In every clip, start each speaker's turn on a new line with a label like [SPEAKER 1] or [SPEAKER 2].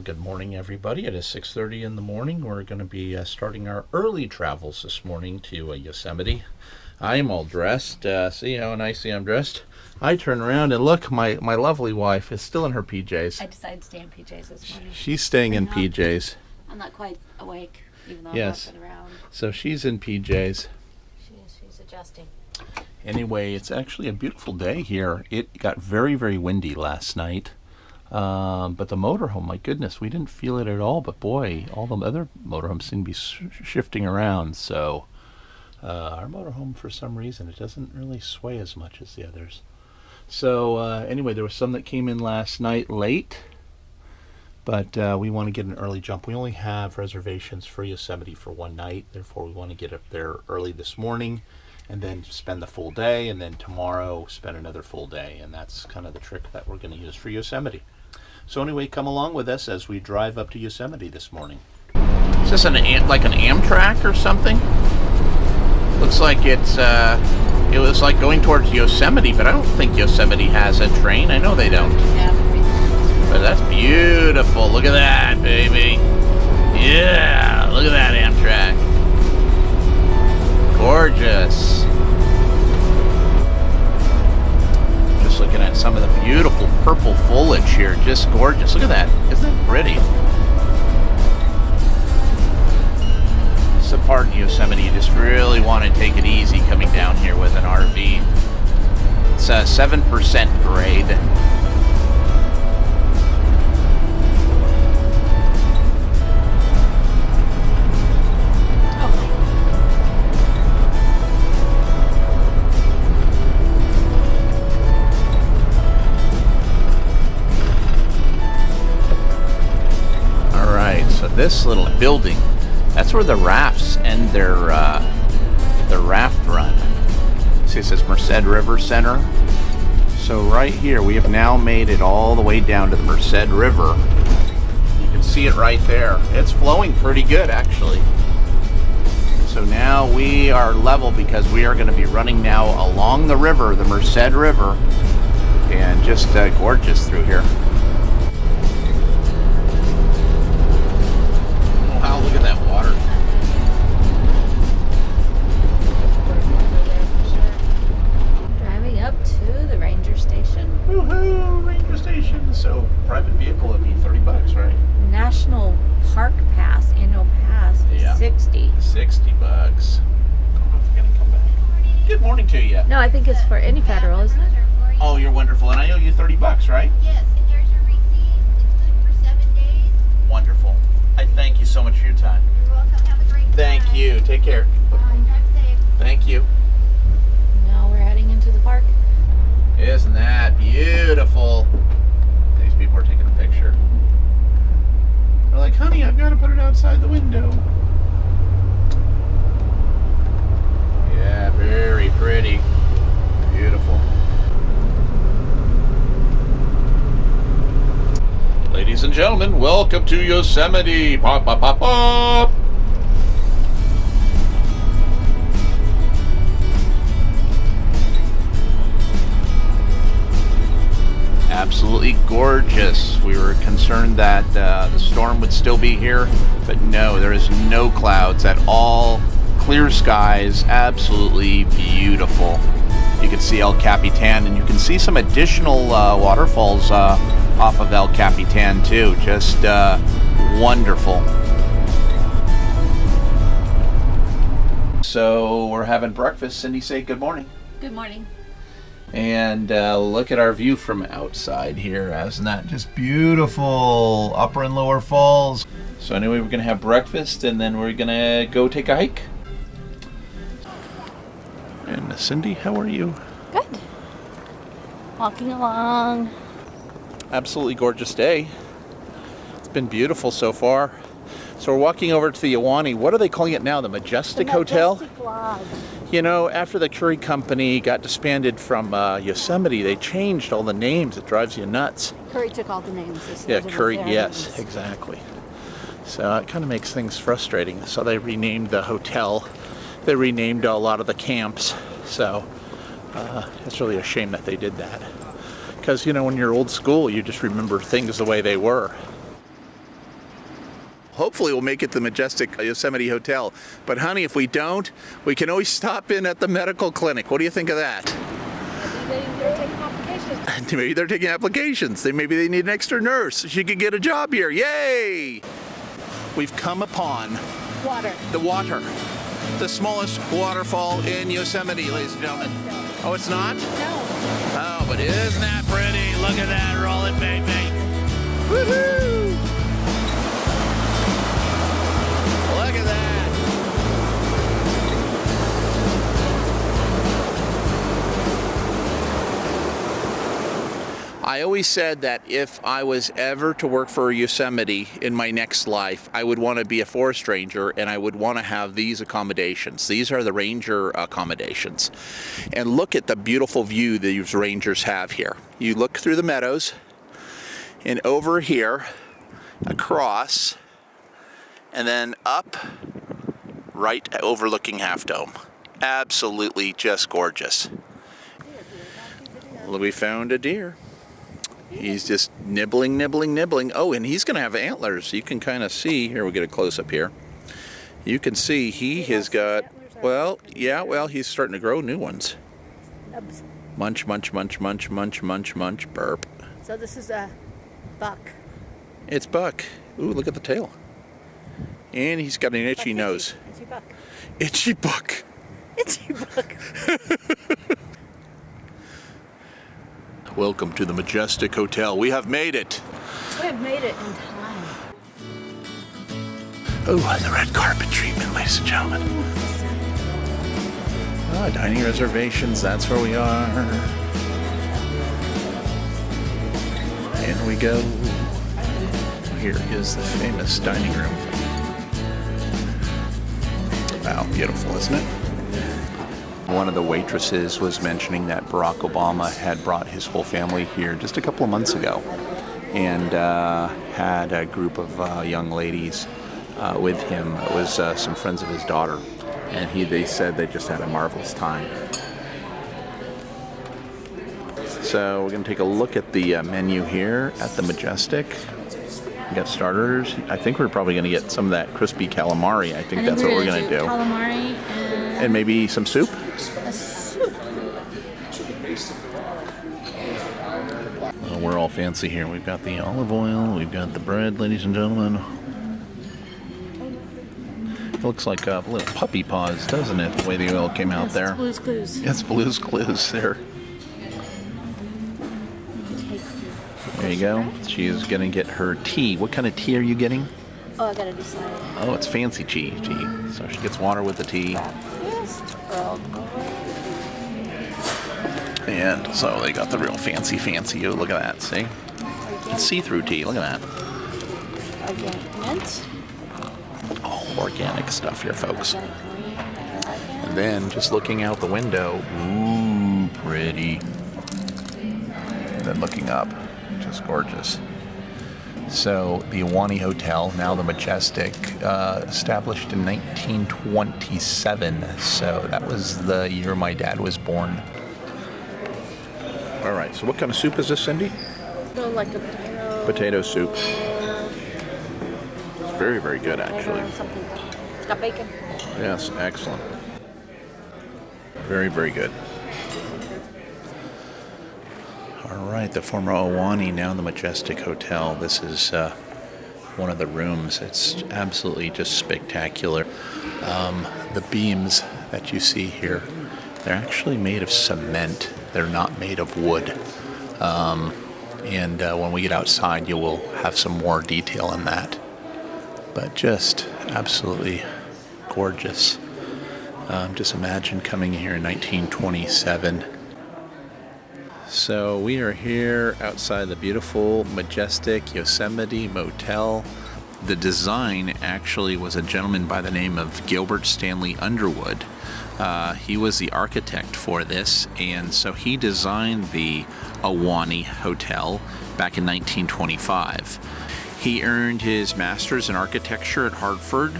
[SPEAKER 1] Good morning, everybody. It is 6:30 in the morning. We're going to be starting our early travels this morning to Yosemite. I am all dressed. See how nicely I'm dressed? I turn around and look, my lovely wife is still in her PJs.
[SPEAKER 2] I decided to stay in PJs this morning.
[SPEAKER 1] She's staying in PJs.
[SPEAKER 2] I'm not quite awake, even though
[SPEAKER 1] Yes.
[SPEAKER 2] I'm walking around.
[SPEAKER 1] So she's in PJs.
[SPEAKER 2] She's adjusting.
[SPEAKER 1] Anyway, it's actually a beautiful day here. It got very, very windy last night. But the motorhome, my goodness, we didn't feel it at all. But boy, all the other motorhomes seem to be shifting around. So our motorhome, for some reason, it doesn't really sway as much as the others. So anyway, there was some that came in last night late. But we want to get an early jump. We only have reservations for Yosemite for one night. Therefore, we want to get up there early this morning and then spend the full day. And then tomorrow, spend another full day. And that's kind of the trick that we're going to use for Yosemite. So anyway, come along with us as we drive up to Yosemite this morning. Is this like an Amtrak or something? Looks like it was like going towards Yosemite, but I don't think Yosemite has a train. I know they don't. But that's beautiful. Look at that, baby. Yeah, look at that Amtrak. Gorgeous. Just looking at some of the beautiful purple foliage here. Just gorgeous. Look at that. Isn't that pretty? It's a part in Yosemite you just really want to take it easy coming down here with an RV. It's a 7% grade. So this little building, that's where the rafts end their raft run. See, it says Merced River Center. So right here, we have now made it all the way down to the Merced River. You can see it right there. It's flowing pretty good, actually. So now we are level because we are going to be running now along the river, the Merced River, and just gorgeous through here. Wow, look at that water.
[SPEAKER 2] Driving up to the ranger station.
[SPEAKER 1] Woohoo, ranger station. So private vehicle would be $30, right?
[SPEAKER 2] National Park Pass, annual pass is
[SPEAKER 1] Yeah.
[SPEAKER 2] 60.
[SPEAKER 1] $60. I don't know if we're gonna come back. Good morning to you.
[SPEAKER 2] No, I think it's for any federal, isn't it?
[SPEAKER 1] Oh, you're wonderful, and I owe you $30, right?
[SPEAKER 3] Yes, and there's your receipt. It's good for 7 days.
[SPEAKER 1] Wonderful. I thank you so much for your time.
[SPEAKER 3] You're welcome. Have a great time.
[SPEAKER 1] Thank you. Take care.
[SPEAKER 3] Bye. Drive safe.
[SPEAKER 1] Thank you.
[SPEAKER 2] Now we're heading into the park.
[SPEAKER 1] Isn't that beautiful? These people are taking a picture. They're like, honey, I've got to put it outside the window. Yeah, very pretty. Beautiful. Ladies and gentlemen, welcome to Yosemite. Pop, pop, pop, pop. Absolutely gorgeous. We were concerned that the storm would still be here, but no, there is no clouds at all. Clear skies, absolutely beautiful. You can see El Capitan, and you can see some additional waterfalls off of El Capitan too. Just wonderful. So we're having breakfast. Cindy, say good morning.
[SPEAKER 2] Good morning.
[SPEAKER 1] And look at our view from outside here. Isn't that just beautiful? Upper and Lower Falls. So anyway, we're going to have breakfast and then we're going to go take a hike. And Cindy, how are you?
[SPEAKER 2] Good. Walking along.
[SPEAKER 1] Absolutely gorgeous day. It's been beautiful so far. So we're walking over to the Ahwahnee. What are they calling it now? The Majestic Hotel?
[SPEAKER 2] Majestic Lodge.
[SPEAKER 1] You know, after the Curry Company got disbanded from Yosemite, they changed all the names. It drives you nuts.
[SPEAKER 2] Curry took all the names.
[SPEAKER 1] Yeah, Curry, yes, exactly. So it kind of makes things frustrating. So they renamed the hotel. They renamed a lot of the camps. So it's really a shame that they did that. Because, you know, when you're old school, you just remember things the way they were. Hopefully we'll make it to the Majestic Yosemite Hotel. But honey, if we don't, we can always stop in at the medical clinic. What do you think of that?
[SPEAKER 2] They're taking applications.
[SPEAKER 1] Maybe they're taking applications. Maybe they need an extra nurse. She could get a job here. Yay! We've come upon
[SPEAKER 2] Water.
[SPEAKER 1] the water. The smallest waterfall in Yosemite, ladies and gentlemen. Oh, it's not?
[SPEAKER 2] No.
[SPEAKER 1] Oh, but isn't that pretty? Look at that rolling baby. Woohoo! Look at that. I always said that if I was ever to work for Yosemite in my next life, I would want to be a forest ranger and I would want to have these accommodations. These are the ranger accommodations. And look at the beautiful view these rangers have here. You look through the meadows and over here, across, and then up, right overlooking Half Dome. Absolutely just gorgeous. Well, we found a deer. He's just nibbling, nibbling, nibbling. Oh, and he's going to have antlers. You can kind of see. Here, we'll get a close-up here. You can see he has got, well, yeah, well, he's starting to grow new ones. Munch, munch, munch, munch, munch, munch, munch, burp.
[SPEAKER 2] So this is a buck.
[SPEAKER 1] It's Buck. Ooh, look at the tail. And he's got an itchy nose.
[SPEAKER 2] Itchy buck.
[SPEAKER 1] Itchy Buck.
[SPEAKER 2] Itchy buck.
[SPEAKER 1] Welcome to the Majestic Hotel. We have made it.
[SPEAKER 2] We have made it in time.
[SPEAKER 1] Oh, the red carpet treatment, ladies and gentlemen. Ah, dining reservations, that's where we are. In we go. Here is the famous dining room. Wow, beautiful, isn't it? One of the waitresses was mentioning that Barack Obama had brought his whole family here just a couple of months ago and had a group of young ladies with him. It was some friends of his daughter, and they said they just had a marvelous time. So we're going to take a look at the menu here at the Majestic. We got starters. I think we're probably going to get some of that crispy calamari. I think that's what we're going to do.
[SPEAKER 2] Calamari
[SPEAKER 1] And maybe some soup?
[SPEAKER 2] a soup.
[SPEAKER 1] Well, we're all fancy here. We've got the olive oil. We've got the bread, ladies and gentlemen. It looks like little puppy paws, doesn't it? The way the oil came out there.
[SPEAKER 2] Blue's Clues.
[SPEAKER 1] It's Blue's Clues there. There you go. She is going to get her tea. What kind of tea are you getting?
[SPEAKER 2] Oh, I gotta decide.
[SPEAKER 1] Oh, it's fancy tea. So she gets water with the tea.
[SPEAKER 2] Breakfast, Earl Grey.
[SPEAKER 1] And so they got the real fancy. Oh, look at that. See? It's see-through tea. Look at that.
[SPEAKER 2] Organic mint.
[SPEAKER 1] Oh, organic stuff here, folks.
[SPEAKER 2] Organic green.
[SPEAKER 1] And then just looking out the window. Ooh, pretty. And then looking up. Just gorgeous. So the Ahwahnee Hotel, now the Majestic, established in 1927. So that was the year my dad was born. All right, so what kind of soup is this, Cindy?
[SPEAKER 2] So like a potato.
[SPEAKER 1] Potato soup. It's very, very good, actually.
[SPEAKER 2] Something. It's got bacon.
[SPEAKER 1] Yes, excellent. Very, very good. All right, the former Ahwahnee, now the Majestic Hotel. This is one of the rooms. It's absolutely just spectacular. The beams that you see here, they're actually made of cement. They're not made of wood. And when we get outside, you will have some more detail in that. But just absolutely gorgeous. Just imagine coming here in 1927. So we are here outside the beautiful Majestic Yosemite Motel. The design actually was a gentleman by the name of Gilbert Stanley Underwood. He was the architect for this, and so he designed the Ahwahnee Hotel back in 1925. He earned his master's in architecture at Hartford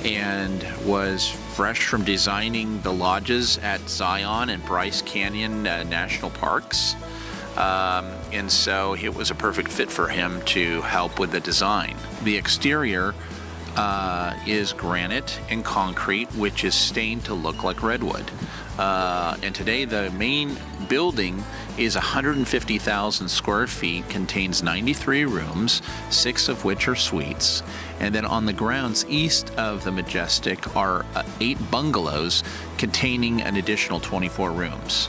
[SPEAKER 1] and was fresh from designing the lodges at Zion and Bryce Canyon National Parks. And so it was a perfect fit for him to help with the design. The exterior is granite and concrete, which is stained to look like redwood. And today the main building is 150,000 square feet, contains 93 rooms, 6 of which are suites. And then on the grounds east of the Majestic are 8 bungalows containing an additional 24 rooms.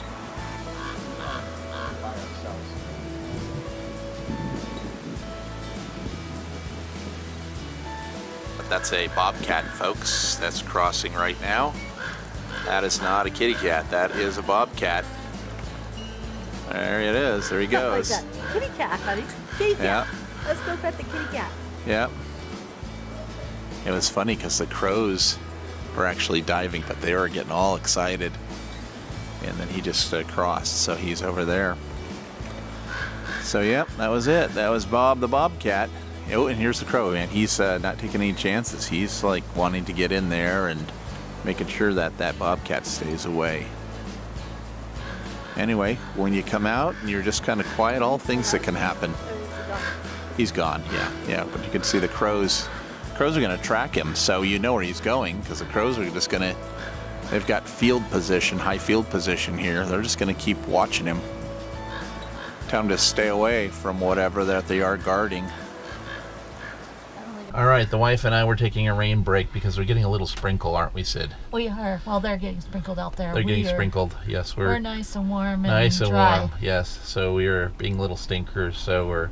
[SPEAKER 1] That's a bobcat, folks. That's crossing right now. That is not a kitty cat. That is a bobcat. There it is. There he goes.
[SPEAKER 2] Like that. Kitty cat, honey. Kitty cat.
[SPEAKER 1] Yeah.
[SPEAKER 2] Let's go pet the kitty cat.
[SPEAKER 1] Yep. It was funny because the crows were actually diving, but they were getting all excited. And then he just crossed, so he's over there. So, yep, that was it. That was Bob the bobcat. Oh, and here's the crow, man. He's not taking any chances. He's like wanting to get in there and making sure that that bobcat stays away. Anyway, when you come out and you're just kind of quiet, all things that can happen. He's gone, yeah. But you can see the crows. Crows are going to track him, so you know where he's going, because the crows are just going to, they've got field position, high field position here. They're just going to keep watching him. Tell him to stay away from whatever that they are guarding. All right, the wife and I were taking a rain break because we're getting a little sprinkle, aren't we, Sid?
[SPEAKER 2] We are. Well, they're getting sprinkled out there.
[SPEAKER 1] They're getting sprinkled, yes.
[SPEAKER 2] We're nice and warm and
[SPEAKER 1] nice and
[SPEAKER 2] dry.
[SPEAKER 1] warm, yes. So we are being little stinkers, so we're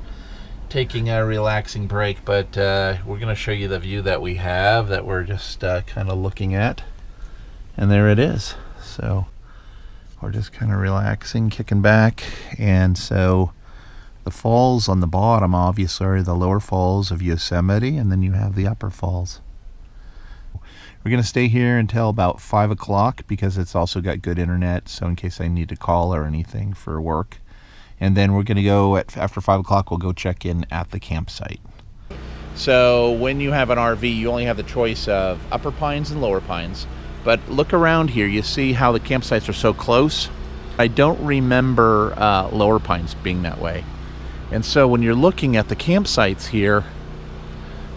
[SPEAKER 1] taking a relaxing break, but we're going to show you the view that we have that we're just kind of looking at. And there it is. So we're just kind of relaxing, kicking back, and so the falls on the bottom obviously are the lower falls of Yosemite, and then you have the upper falls. We're going to stay here until about 5 o'clock because it's also got good internet, so in case I need to call or anything for work. And then we're going to go after 5 o'clock, we'll go check in at the campsite. So when you have an RV, you only have the choice of upper pines and lower pines. But look around here, you see how the campsites are so close? I don't remember lower pines being that way. And so when you're looking at the campsites here,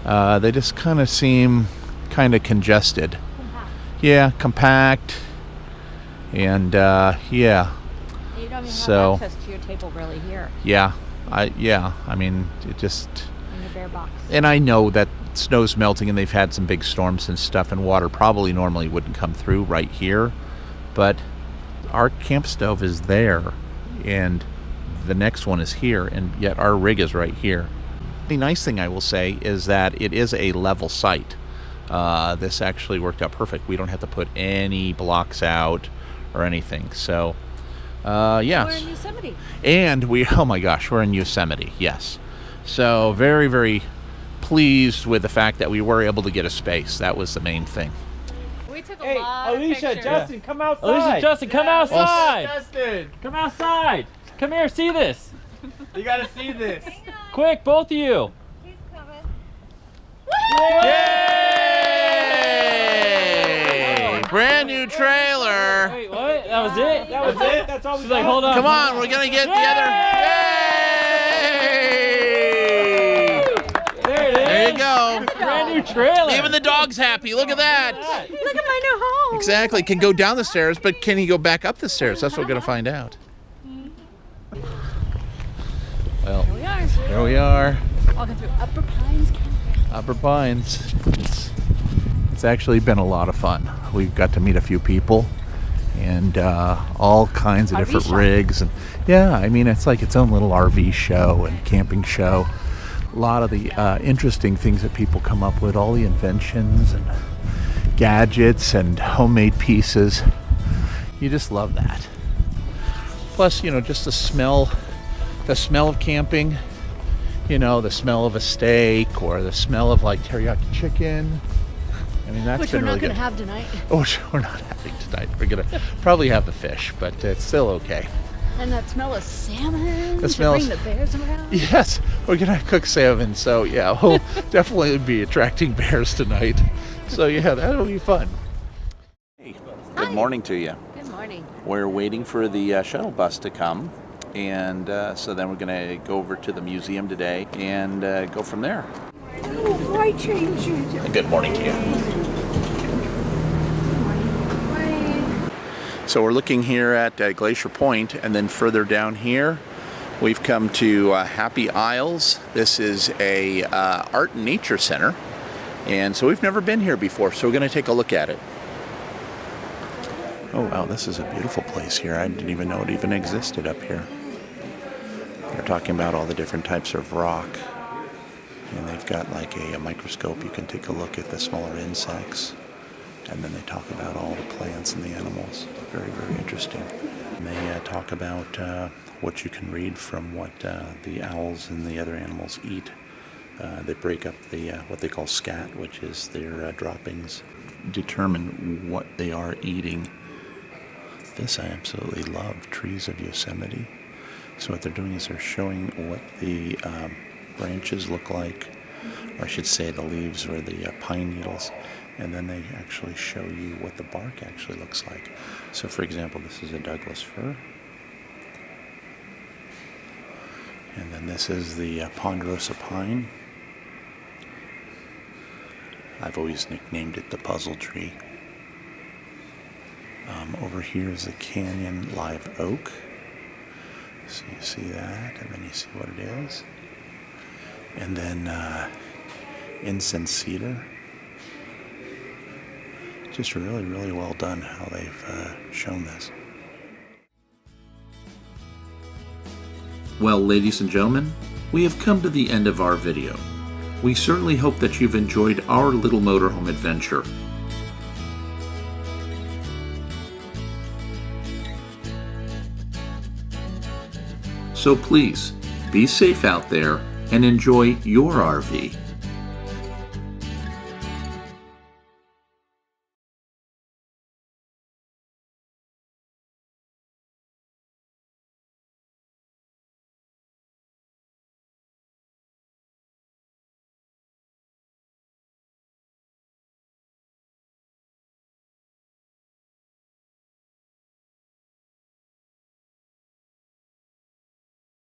[SPEAKER 1] they just kind of seem kind of congested.
[SPEAKER 2] Compact.
[SPEAKER 1] Yeah, compact. And yeah.
[SPEAKER 2] You don't even
[SPEAKER 1] So,
[SPEAKER 2] have access to your table really here
[SPEAKER 1] Yeah, I mean, it just,
[SPEAKER 2] in your bare box.
[SPEAKER 1] and I know that snow's melting and they've had some big storms and stuff, and water probably normally wouldn't come through right here, but our camp stove is there, and the next one is here, and yet our rig is right here. The nice thing I will say is that it is a level site. This actually worked out perfect. We don't have to put any blocks out or anything. So, yeah.
[SPEAKER 2] We're in Yosemite.
[SPEAKER 1] And oh my gosh, we're in Yosemite, yes. So very, very pleased with the fact that we were able to get a space. That was the main thing.
[SPEAKER 2] We took a
[SPEAKER 4] Hey,
[SPEAKER 2] lot
[SPEAKER 4] Alicia,
[SPEAKER 2] of pictures.
[SPEAKER 4] Justin, come outside.
[SPEAKER 5] Alicia, Justin, come outside!
[SPEAKER 4] Justin,
[SPEAKER 5] Come outside! Come here, see this!
[SPEAKER 4] you gotta see this.
[SPEAKER 5] Quick, both of you!
[SPEAKER 3] He's coming.
[SPEAKER 1] Yay! Brand new trailer.
[SPEAKER 5] Wait, what? That was it?
[SPEAKER 4] That was it? That's all we
[SPEAKER 5] She's
[SPEAKER 4] got?
[SPEAKER 5] like, hold on.
[SPEAKER 1] Come on, we're gonna get together. Yay!
[SPEAKER 5] There it is!
[SPEAKER 1] There you go.
[SPEAKER 5] Brand new trailer!
[SPEAKER 1] Even the dog's happy. Look at that.
[SPEAKER 2] Look at my new home.
[SPEAKER 1] Exactly. Can go down the stairs, but can he go back up the stairs? That's what we're gonna find out. Well,
[SPEAKER 2] Here we are.
[SPEAKER 1] here we are.
[SPEAKER 2] Walking through Upper Pines Campground.
[SPEAKER 1] Upper Pines. It's actually been a lot of fun. We've got to meet a few people and all kinds of
[SPEAKER 2] RV
[SPEAKER 1] different
[SPEAKER 2] show.
[SPEAKER 1] rigs. And yeah, I mean, it's like its own little RV show and camping show. A lot of the interesting things that people come up with, all the inventions and gadgets and homemade pieces. You just love that. Plus, you know, just the smell of camping, you know, the smell of a steak or the smell of like teriyaki chicken. I mean, that's
[SPEAKER 2] Which
[SPEAKER 1] been
[SPEAKER 2] we're
[SPEAKER 1] really
[SPEAKER 2] not going
[SPEAKER 1] good.
[SPEAKER 2] to have tonight.
[SPEAKER 1] Oh, we're not having tonight. We're gonna probably have the fish, but it's still okay.
[SPEAKER 2] And that smell of salmon.
[SPEAKER 1] The
[SPEAKER 2] to
[SPEAKER 1] smell
[SPEAKER 2] bring
[SPEAKER 1] of-
[SPEAKER 2] the bears around.
[SPEAKER 1] Yes, we're gonna cook salmon, so yeah, we'll definitely be attracting bears tonight. So yeah, that'll be fun. Hey, good morning to you.
[SPEAKER 2] Good morning.
[SPEAKER 1] We're waiting for the shuttle bus to come, and so then we're gonna go over to the museum today and go from there.
[SPEAKER 2] Oh, I changed it.
[SPEAKER 1] Good morning to you. So we're looking here at Glacier Point, and then further down here we've come to Happy Isles. This is a art and nature center, and so we've never been here before, so we're going to take a look at it. Oh wow, this is a beautiful place here. I didn't even know it even existed up here. They're talking about all the different types of rock, and they've got like a microscope. You can take a look at the smaller insects, and then they talk about all the plants and the animals. Very, very interesting. And they talk about what you can read from what the owls and the other animals eat. They break up the what they call scat, which is their droppings, determine what they are eating. This I absolutely love, trees of Yosemite. So what they're doing is they're showing what the branches look like, or I should say the leaves or the pine needles, and then they actually show you what the bark actually looks like. So for example, this is a Douglas fir, and then this is the ponderosa pine. I've always nicknamed it the puzzle tree. Over here is the canyon live oak. So you see that, and then you see what it is. And then incense cedar. Just really, really well done how they've shown this. Well, ladies and gentlemen, we have come to the end of our video. We certainly hope that you've enjoyed our little motorhome adventure. So please, be safe out there and enjoy your RV.